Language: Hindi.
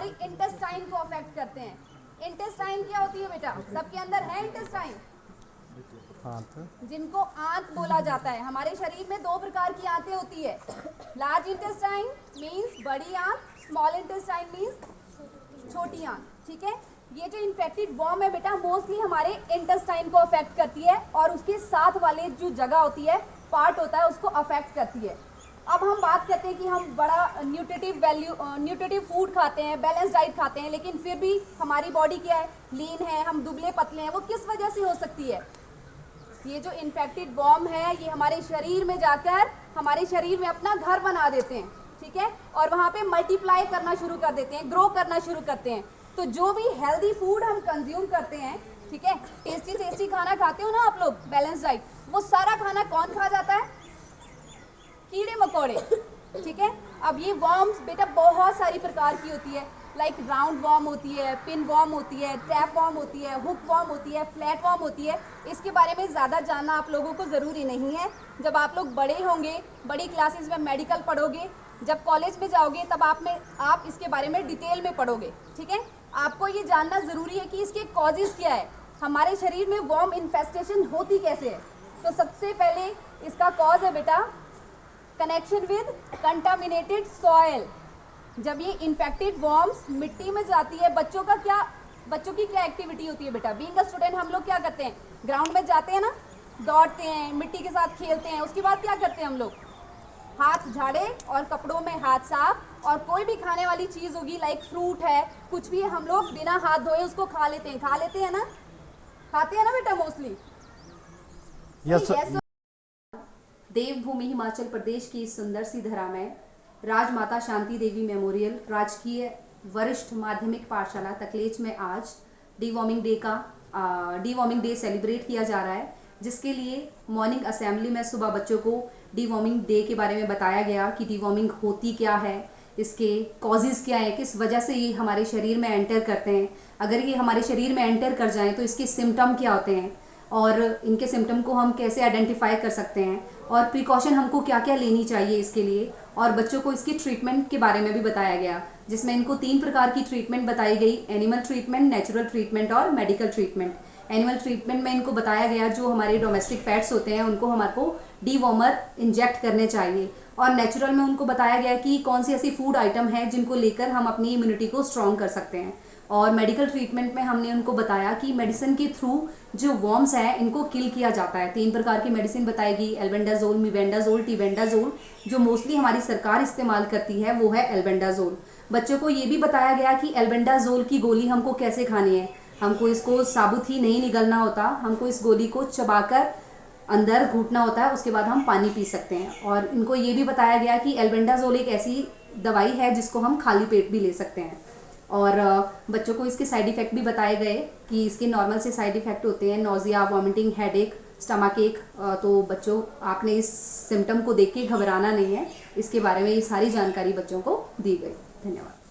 हमारी इंटेस्टाइन को अफेक्ट करते हैं। इंटेस्टाइन क्या होती है बेटा? सबके अंदर है इंटेस्टाइन, जिनको आंत बोला जाता है। हमारे शरीर में 2 प्रकार की आंतें होती है। लार्ज इंटेस्टाइन मीन्स बड़ी आंत, स्मॉल इंटेस्टाइन मीन्स छोटी आंत। ठीक है, ये जो इन्फेक्टेड वर्म है बेटा मोस्टली हमारे इंटेस्टाइन को अफेक्ट करती है और उसके साथ वाले जो जगह होती है, पार्ट होता है, उसको अफेक्ट करती है। अब हम बात करते हैं कि हम बड़ा न्यूट्रिटिव फूड खाते हैं, बैलेंस डाइट खाते हैं, लेकिन फिर भी हमारी बॉडी क्या है, लीन है, हम दुबले पतले हैं। वो किस वजह से हो सकती है? ये जो इन्फेक्टेड वर्म है ये हमारे शरीर में जाकर हमारे शरीर में अपना घर बना देते हैं। ठीक है, और वहाँ पे मल्टीप्लाई करना शुरू कर देते हैं, ग्रो करना शुरू करते हैं। तो जो भी हेल्दी फूड हम कंज्यूम करते हैं, ठीक है, टेस्टी खाना खाते हो ना आप लोग, बैलेंस डाइट, वो सारा खाना कौन खा जाता है? कीड़े मकोड़े। ठीक है, अब ये वर्म्स बेटा बहुत सारी प्रकार की होती है, लाइक राउंड वर्म होती है, पिन वर्म होती है, टैप वर्म होती है, हुक वर्म होती है, फ्लैट वर्म होती है। इसके बारे में ज़्यादा जानना आप लोगों को ज़रूरी नहीं है। जब आप लोग बड़े होंगे, बड़ी क्लासेस में मेडिकल पढ़ोगे, जब कॉलेज में जाओगे, तब आप इसके बारे में डिटेल में पढ़ोगे। ठीक है, आपको ये जानना ज़रूरी है कि इसके कॉजेज़ क्या है, हमारे शरीर में वर्म इन्फेस्टेशन होती कैसे है। तो सबसे पहले इसका कॉज है बेटा कनेक्शन विद कंटामिनेटेड सॉयल। जब ये इन्फेक्टेड वर्म्स मिट्टी में जाती है, बच्चों की क्या एक्टिविटी होती है बेटा? बीइंग अ स्टूडेंट हम लोग क्या करते हैं, ग्राउंड में जाते हैं ना, दौड़ते हैं, मिट्टी के साथ खेलते हैं। उसके बाद क्या करते हैं हम लोग? हाथ झाड़े और कपड़ों में हाथ साफ, और कोई भी खाने वाली चीज़ होगी लाइक फ्रूट है, कुछ भी, हम लोग बिना हाथ धोए उसको खा लेते हैं ना, खाते हैं ना बेटा मोस्टली? देवभूमि हिमाचल प्रदेश की इस सुंदर सी धरा में राजमाता शांति देवी मेमोरियल राजकीय वरिष्ठ माध्यमिक पाठशाला तकलेच में आज डीवॉर्मिंग डे सेलिब्रेट किया जा रहा है, जिसके लिए मॉर्निंग असेंबली में सुबह बच्चों को डीवॉर्मिंग डे के बारे में बताया गया कि डीवॉर्मिंग होती क्या है, इसके कॉजेज़ क्या है, किस वजह से ये हमारे शरीर में एंटर करते हैं, अगर ये हमारे शरीर में एंटर कर जाएं तो इसके सिम्टम क्या होते हैं, और इनके सिम्टम को हम कैसे आइडेंटिफाई कर सकते हैं, और प्रिकॉशन हमको क्या क्या लेनी चाहिए इसके लिए। और बच्चों को इसकी ट्रीटमेंट के बारे में भी बताया गया, जिसमें इनको 3 प्रकार की ट्रीटमेंट बताई गई, एनिमल ट्रीटमेंट, नेचुरल ट्रीटमेंट और मेडिकल ट्रीटमेंट। एनिमल ट्रीटमेंट में इनको बताया गया जो हमारे डोमेस्टिक पेट्स होते हैं उनको हमारे डीवॉर्मर इंजेक्ट करने चाहिए, और नेचुरल में उनको बताया गया कि कौन सी ऐसी फूड आइटम है जिनको लेकर हम अपनी इम्यूनिटी को स्ट्रॉन्ग कर सकते हैं। और मेडिकल ट्रीटमेंट में हमने उनको बताया कि मेडिसिन के थ्रू जो वर्म्स हैं इनको किल किया जाता है। 3 प्रकार की मेडिसिन बताएगी, एल्बेंडाजोल, मीबेंडाजोल, टीबेंडाजोल। जो मोस्टली हमारी सरकार इस्तेमाल करती है वो है एल्बेंडाजोल। बच्चों को ये भी बताया गया कि एल्बेंडाजोल की गोली हमको कैसे खानी है, हमको इसको साबुत ही नहीं निगलना होता, हमको इस गोली को चबाकर अंदर घुटना होता है, उसके बाद हम पानी पी सकते हैं। और इनको ये भी बताया गया कि एल्बेंडाजोल एक ऐसी दवाई है जिसको हम खाली पेट भी ले सकते हैं। और बच्चों को इसके साइड इफ़ेक्ट भी बताए गए कि इसके नॉर्मल से साइड इफ़ेक्ट होते हैं, नोजिया, वॉमिटिंग, हेडेक, स्टमक एक। तो बच्चों आपने इस सिम्टम को देख के घबराना नहीं है, इसके बारे में ये सारी जानकारी बच्चों को दी गई। धन्यवाद।